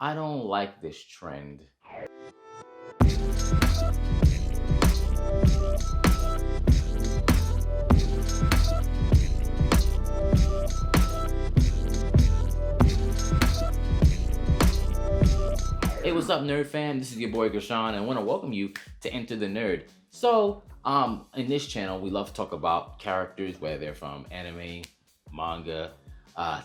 I don't like this trend. Hey, what's up, nerd fam? This is your boy Gershawn, and I want to welcome you to Enter the Nerd. In this channel, we love to talk about characters, whether they're from anime, manga,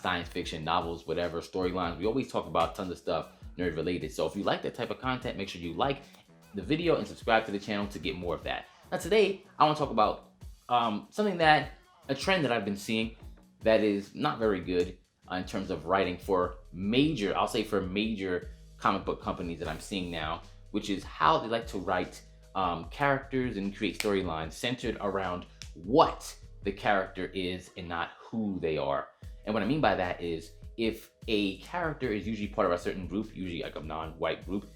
science fiction, novels, whatever, storylines. We always talk about tons of stuff nerd related. So if you like that type of content, make sure you like the video and subscribe to the channel to get more of that. Now, today, I want to talk about a trend that I've been seeing that is not very good in terms of writing for major, I'll say for major comic book companies that I'm seeing now, which is how they like to write characters and create storylines centered around what the character is and not who they are. And what I mean by that is, if a character is usually part of a certain group, usually like a non-white group,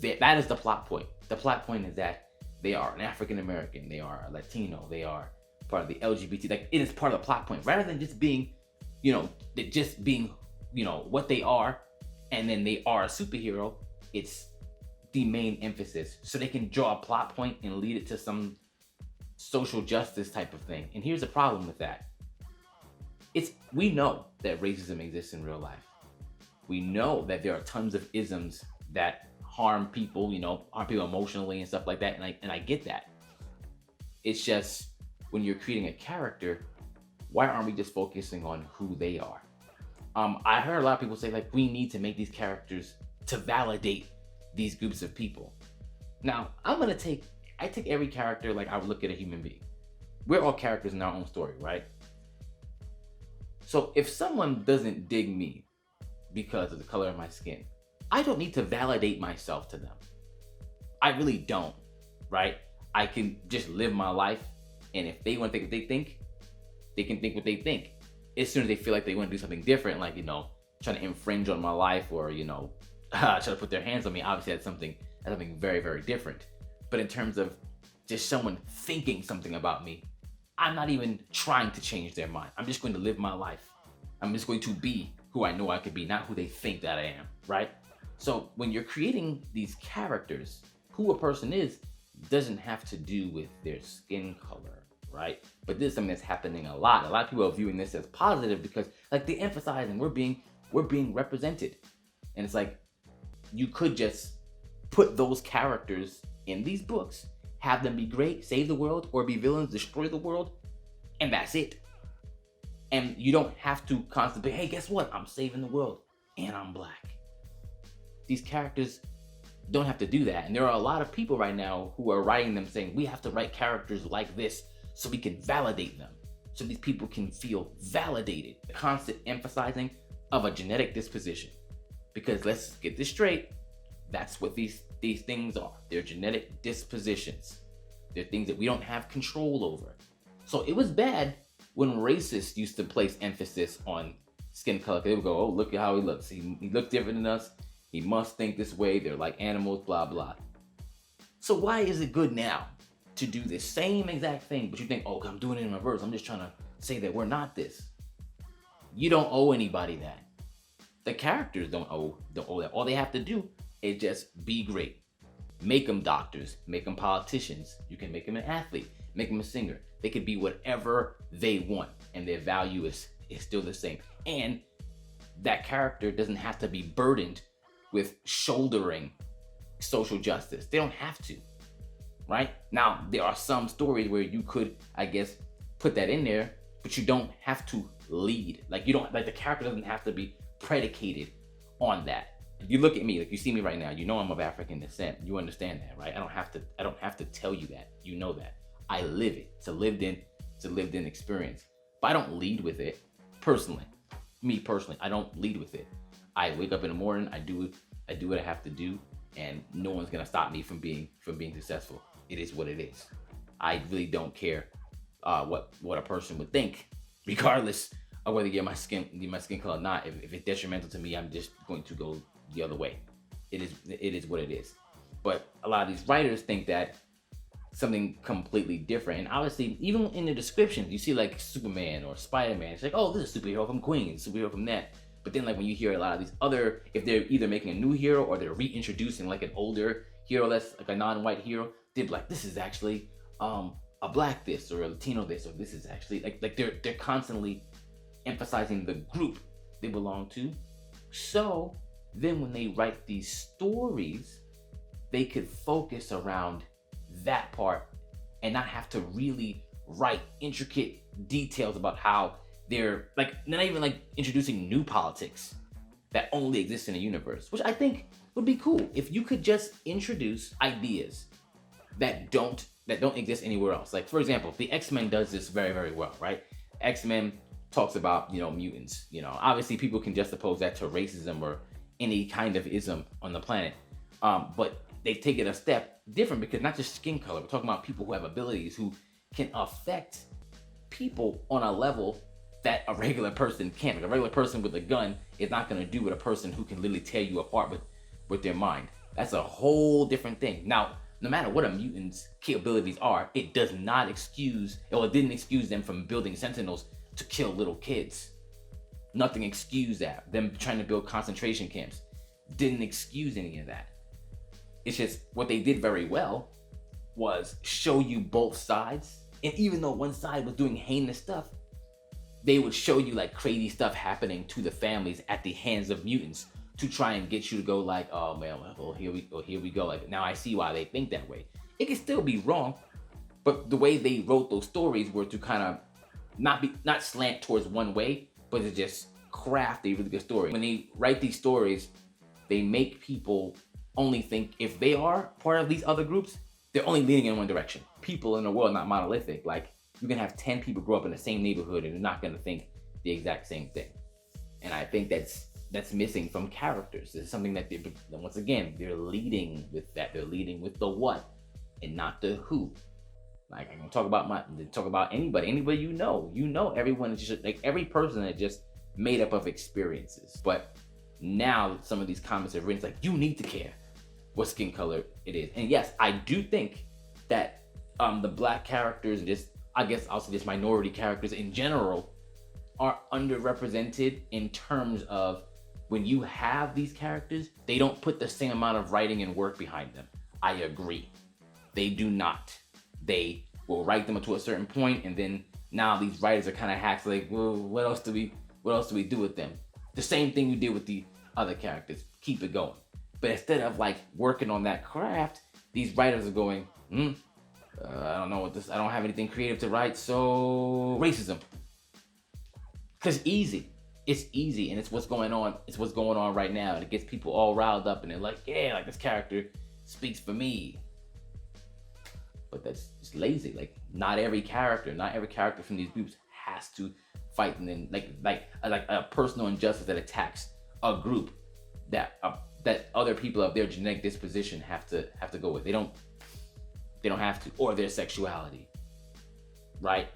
that is the plot point. The plot point is that they are an African American, they are a Latino, they are part of the LGBT. Like, it is part of the plot point, rather than just being, what they are, and then they are a superhero. It's the main emphasis, so they can draw a plot point and lead it to some social justice type of thing. And here's the problem with that. We know that racism exists in real life. We know that there are tons of isms that harm people, harm people emotionally and stuff like that. And I get that. It's just, when you're creating a character, why aren't we just focusing on who they are? I heard a lot of people say, like, we need to make these characters to validate these groups of people. Now, I take every character like I would look at a human being. We're all characters in our own story, right? So if someone doesn't dig me because of the color of my skin, I don't need to validate myself to them. I really don't, right? I can just live my life, and if they want to think what they think, they can think what they think. As soon as they feel like they want to do something different, like, trying to infringe on my life, or, try to put their hands on me, obviously that's something very, very different. But in terms of just someone thinking something about me, I'm not even trying to change their mind. I'm just going to live my life. I'm just going to be who I know I could be, not who they think that I am, right? So when you're creating these characters, who a person is doesn't have to do with their skin color, right? But this is something that's happening a lot. A lot of people are viewing this as positive because, like, they emphasize and we're being represented. And it's like, you could just put those characters in these books, have them be great, save the world, or be villains, destroy the world, and that's it. And you don't have to constantly, hey, guess what? I'm saving the world and I'm black. These characters don't have to do that. And there are a lot of people right now who are writing them saying, we have to write characters like this so we can validate them, so these people can feel validated. The constant emphasizing of a genetic disposition. Because let's get this straight, that's what these things are. They're genetic dispositions. They're things that we don't have control over. So it was bad when racists used to place emphasis on skin color. They would go, oh, look at how he looks. He looks different than us. He must think this way. They're like animals, blah, blah. So why is it good now to do the same exact thing, but you think, oh, I'm doing it in reverse. I'm just trying to say that we're not this. You don't owe anybody that. The characters don't owe that. All they have to do is just be great. Make them doctors, make them politicians. You can make them an athlete, make them a singer. They could be whatever they want, and their value is still the same. And that character doesn't have to be burdened with shouldering social justice. They don't have to, right? Now, there are some stories where you could, I guess, put that in there, but you don't have to lead. Like, the character doesn't have to be predicated on that. If you look at me, like, you see me right now, you know I'm of African descent. You understand that, right? I don't have to tell you that. You know that. I live it. It's a lived in experience. But I don't lead with it personally. Me personally, I don't lead with it. I wake up in the morning, I do what I have to do, and no one's gonna stop me from being successful. It is what it is. I really don't care what a person would think, regardless of whether you get my skin color or not. If it's detrimental to me, I'm just going to go the other way. It is what it is. But a lot of these writers think that something completely different. And obviously, even in the descriptions, you see like Superman or Spider-Man. It's like, oh, this is a superhero from Queens, superhero from that. But then like when you hear a lot of these other, if they're either making a new hero or they're reintroducing like an older hero that's like a non-white hero, they're like, this is actually a black this or a Latino this, or this is actually like they're constantly emphasizing the group they belong to. So then when they write these stories, they could focus around that part and not have to really write intricate details about how they're like not even like introducing new politics that only exist in the universe, which I think would be cool if you could just introduce ideas that don't exist anywhere else. Like for example, the X-Men does this very, very well, right? X-Men talks about, mutants. Obviously people can juxtapose that to racism or any kind of ism on the planet. But they've taken a step different because not just skin color, we're talking about people who have abilities who can affect people on a level that a regular person can't. Like a regular person with a gun is not going to do what a person who can literally tear you apart with their mind. That's a whole different thing. Now, no matter what a mutant's capabilities are, it does not excuse, or it didn't excuse them from building Sentinels to kill little kids. Nothing excused that. Them trying to build concentration camps didn't excuse any of that. It's just what they did very well was show you both sides. And even though one side was doing heinous stuff, they would show you like crazy stuff happening to the families at the hands of mutants to try and get you to go like, oh man, well here we go. Like now I see why they think that way. It can still be wrong, but the way they wrote those stories were to kind of not slant towards one way, but to just craft a really good story. When they write these stories, they make people only think if they are part of these other groups, they're only leaning in one direction. People in the world not monolithic. Like you can have 10 people grow up in the same neighborhood and they're not going to think the exact same thing. And I think that's missing from characters. It's something that once again, they're leading with that. They're leading with the what and not the who. Like I'm gonna talk about anybody you know, everyone is just like every person is just made up of experiences. But now some of these comments are written, it's like you need to care what skin color it is. And yes, I do think that the black characters and just I guess also just minority characters in general are underrepresented in terms of when you have these characters, they don't put the same amount of writing and work behind them. I agree. They do not. They will write them to a certain point, and then now these writers are kind of hacks. Like, well, what else do we do with them? The same thing you did with the other characters. Keep it going. But instead of like working on that craft, these writers are going, I don't know what this. I don't have anything creative to write, so racism. Cause easy. It's easy, and it's what's going on. It's what's going on right now, and it gets people all riled up, and they're like, yeah, like this character speaks for me. But that's just lazy. Like not every character from these groups has to fight, and then like a personal injustice that attacks a group that other people of their genetic disposition have to go with. They don't have to, or their sexuality, right?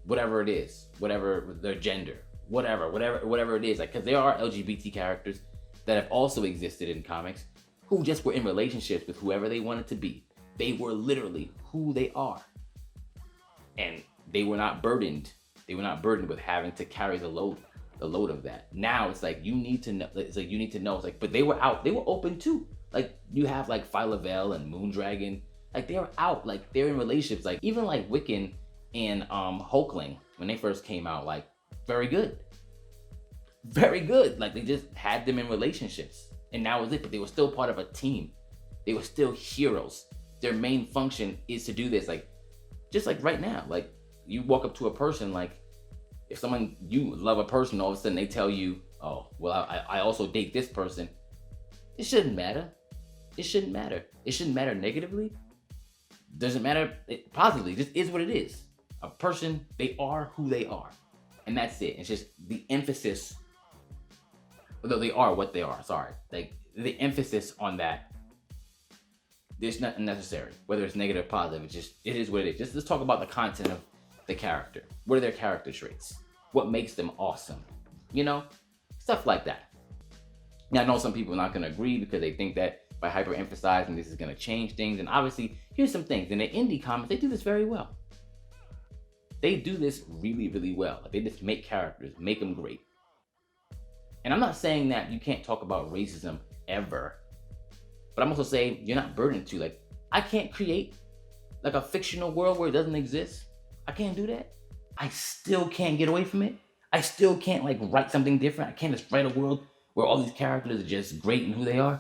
Whatever it is, whatever their gender, whatever it is. Like, because there are LGBT characters that have also existed in comics who just were in relationships with whoever they wanted to be. They were literally who they are, and they were not burdened. They were not burdened with having to carry the load of that. Now it's like you need to know. It's like you need to know. It's like, but they were out. They were open too. Like you have like Phyla-Vell and Moondragon. Like they were out. Like they're in relationships. Like even like Wiccan and Hulkling when they first came out. Like very good. Like they just had them in relationships, and that was it. But they were still part of a team. They were still heroes. Their main function is to do this. Like just like right now, like you walk up to a person, like if you love a person, all of a sudden they tell you, oh, well, I also date this person. It shouldn't matter. It shouldn't matter negatively. Doesn't matter positively. It just is what it is. A person, they are who they are. And that's it. It's just the emphasis, although they are what they are, sorry. Like the emphasis on that, there's nothing necessary, whether it's negative or positive. It is what it is. Just let's talk about the content of the character. What are their character traits? What makes them awesome? Stuff like that. Now, I know some people are not going to agree because they think that by hyper-emphasizing this is going to change things. And obviously, here's some things. In the indie comics, they do this very well. They do this really, really well. Like, they just make characters, make them great. And I'm not saying that you can't talk about racism ever, but I'm also saying you're not burdened to. Like, I can't create like a fictional world where it doesn't exist. I can't do that. I still can't get away from it. I still can't like write something different. I can't just write a world where all these characters are just great in who they are.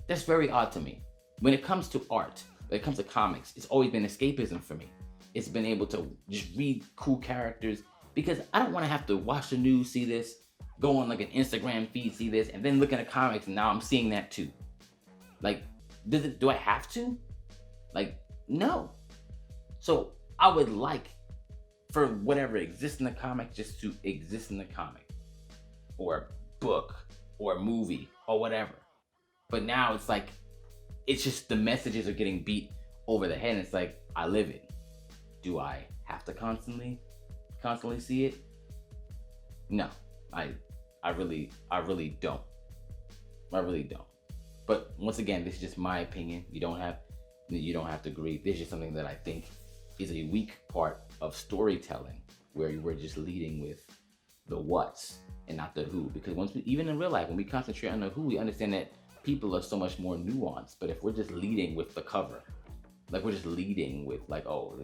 That's very odd to me. When it comes to art, when it comes to comics, it's always been escapism for me. It's been able to just read cool characters because I don't want to have to watch the news, see this, go on like an Instagram feed, see this, and then look at the comics, and now I'm seeing that too. Like, do I have to? Like, no. So I would like for whatever exists in the comic just to exist in the comic, or book, or movie, or whatever. But now it's like, it's just the messages are getting beat over the head, and it's like, I live it. Do I have to constantly see it? No, I really don't. I really don't. But once again, this is just my opinion. You don't have to agree. This is just something that I think is a weak part of storytelling, where we're just leading with the what's and not the who. Because even in real life, when we concentrate on the who, we understand that people are so much more nuanced. But if we're just leading with the cover, like we're just leading with like, oh,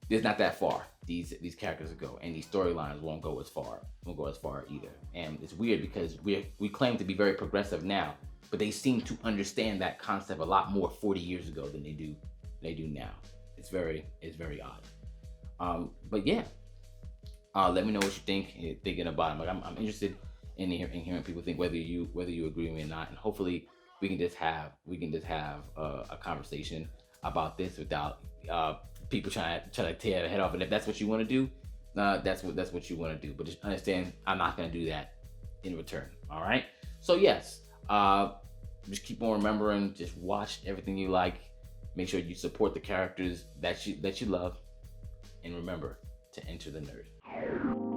there's not that far these characters will go, and these storylines won't go as far either. And it's weird because we claim to be very progressive now, but they seem to understand that concept a lot more 40 years ago than they do now. It's very odd. But yeah, let me know what you think. You're thinking about it. Like, I'm interested in hearing people think, whether you agree with me or not, and hopefully we can just have a conversation about this without people trying to tear their head off. And if that's what you want to do, that's what you want to do. But just understand, I'm not going to do that in return. All right. So yes, just keep on remembering. Just watch everything you like. Make sure you support the characters that you love, and remember to enter the nerd.